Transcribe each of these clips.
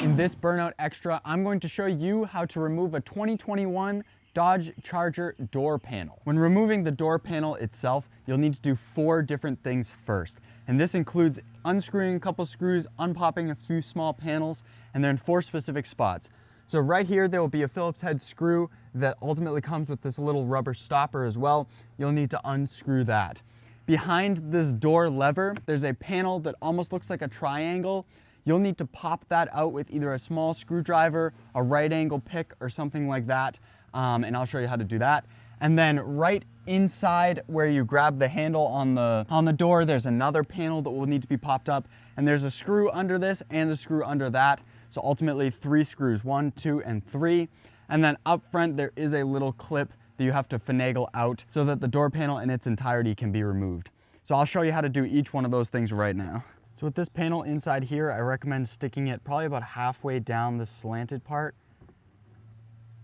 In this Burnout Extra, I'm going to show you how to remove a 2021 Dodge Charger door panel. When removing the door panel itself, you'll need to do 4 different things first. And this includes unscrewing a couple screws, unpopping a few small panels, and they're in 4 specific spots. So right here, there will be a Phillips head screw that ultimately comes with this little rubber stopper as well. You'll need to unscrew that. Behind this door lever, there's a panel that almost looks like a triangle. You'll need to pop that out with either a small screwdriver, a right angle pick, or something like that. And I'll show you how to do that. And then right inside where you grab the handle on the door, there's another panel that will need to be popped up. And there's a screw under this and a screw under that. So ultimately 3 screws, 1, 2, and 3. And then up front, there is a little clip that you have to finagle out so that the door panel in its entirety can be removed. So I'll show you how to do each one of those things right now. So with this panel inside here, I recommend sticking it probably about halfway down the slanted part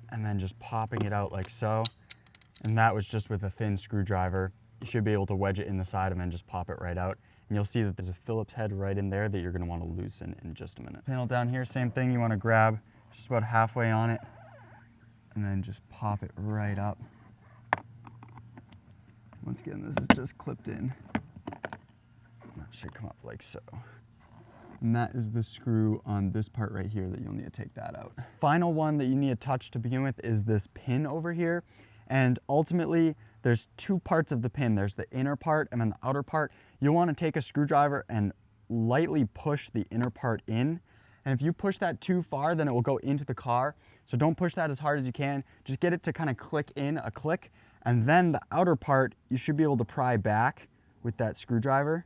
and then just popping it out like so. And that was just with a thin screwdriver. You should be able to wedge it in the side and then just pop it right out. And you'll see that there's a Phillips head right in there that you're gonna wanna loosen in just a minute. Panel down here, same thing, you wanna grab just about halfway on it and then just pop it right up. Once again, this is just clipped in. That should come up like so. And that is the screw on this part right here that you'll need to take that out. Final one that you need to touch to begin with is this pin over here. And ultimately, there's 2 parts of the pin. There's the inner part and then the outer part. You'll want to take a screwdriver and lightly push the inner part in. And if you push that too far, then it will go into the car. So don't push that as hard as you can. Just get it to kind of click in a click. And then the outer part, you should be able to pry back with that screwdriver.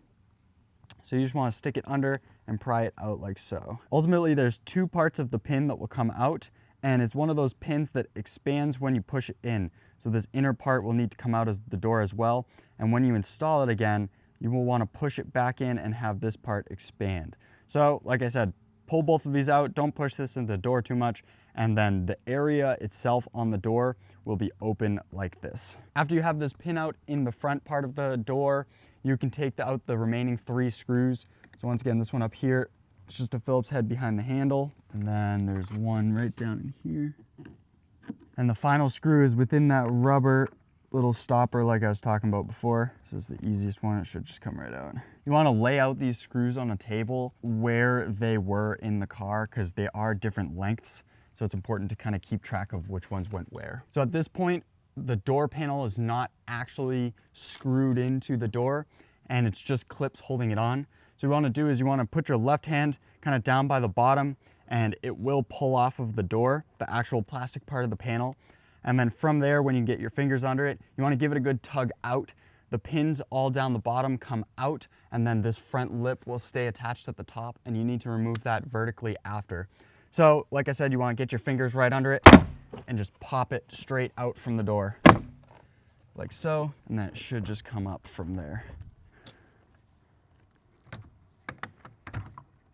So you just want to stick it under and pry it out like so. Ultimately, there's 2 parts of the pin that will come out, and it's one of those pins that expands when you push it in. So this inner part will need to come out as the door as well. And when you install it again, you will want to push it back in and have this part expand. So like I said, pull both of these out, don't push this into the door too much, and then the area itself on the door will be open like this. After you have this pin out in the front part of the door, you can take out the remaining 3 screws. So once again, this one up here, it's just a Phillips head behind the handle. And then there's one right down in here. And the final screw is within that rubber little stopper like I was talking about before. This is the easiest one, it should just come right out. You wanna lay out these screws on a table where they were in the car because they are different lengths. So it's important to kind of keep track of which ones went where. So at this point, the door panel is not actually screwed into the door and it's just clips holding it on. So what you wanna do is you wanna put your left hand kind of down by the bottom and it will pull off of the door, the actual plastic part of the panel. And then from there, when you get your fingers under it, you wanna give it a good tug out. The pins all down the bottom come out and then this front lip will stay attached at the top and you need to remove that vertically after. So like I said, you wanna get your fingers right under it and just pop it straight out from the door, like so, and then it should just come up from there.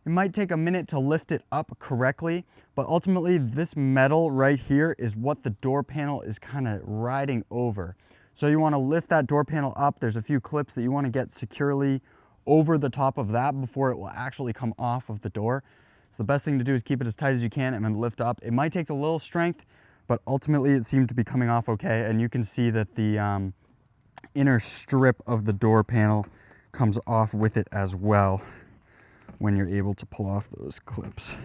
It might take a minute to lift it up correctly, but ultimately this metal right here is what the door panel is kind of riding over. So you want to lift that door panel up. There's a few clips that you want to get securely over the top of that before it will actually come off of the door. So the best thing to do is keep it as tight as you can and then lift up. It might take a little strength, but ultimately it seemed to be coming off okay. And you can see that the inner strip of the door panel comes off with it as well when you're able to pull off those clips.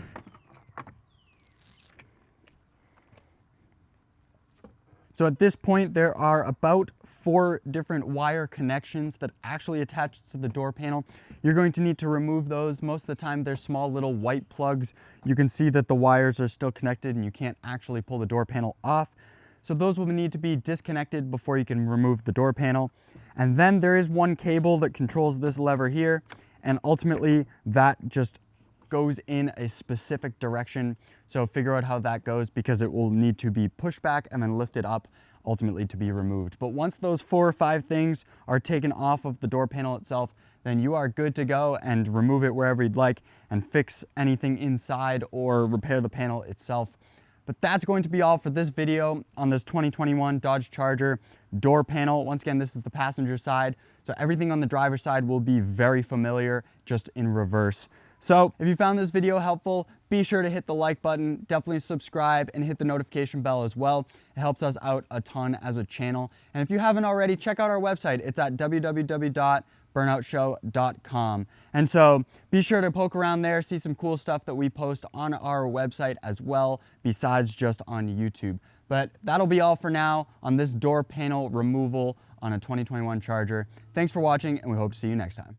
So at this point, there are about 4 different wire connections that actually attach to the door panel. You're going to need to remove those. Most of the time, they're small little white plugs. You can see that the wires are still connected and you can't actually pull the door panel off. So those will need to be disconnected before you can remove the door panel. And then there is one cable that controls this lever here. And ultimately, that just goes in a specific direction. So figure out how that goes because it will need to be pushed back and then lifted up ultimately to be removed. But once those 4 or 5 things are taken off of the door panel itself, then you are good to go and remove it wherever you'd like and fix anything inside or repair the panel itself. But that's going to be all for this video on this 2021 Dodge Charger door panel. Once again, this is the passenger side. So everything on the driver's side will be very familiar, just in reverse. So if you found this video helpful, be sure to hit the like button, definitely subscribe, and hit the notification bell as well. It helps us out a ton as a channel. And if you haven't already, check out our website. It's at www.burnoutshow.com. And so be sure to poke around there, see some cool stuff that we post on our website as well, besides just on YouTube. But that'll be all for now on this door panel removal on a 2021 Charger. Thanks for watching, and we hope to see you next time.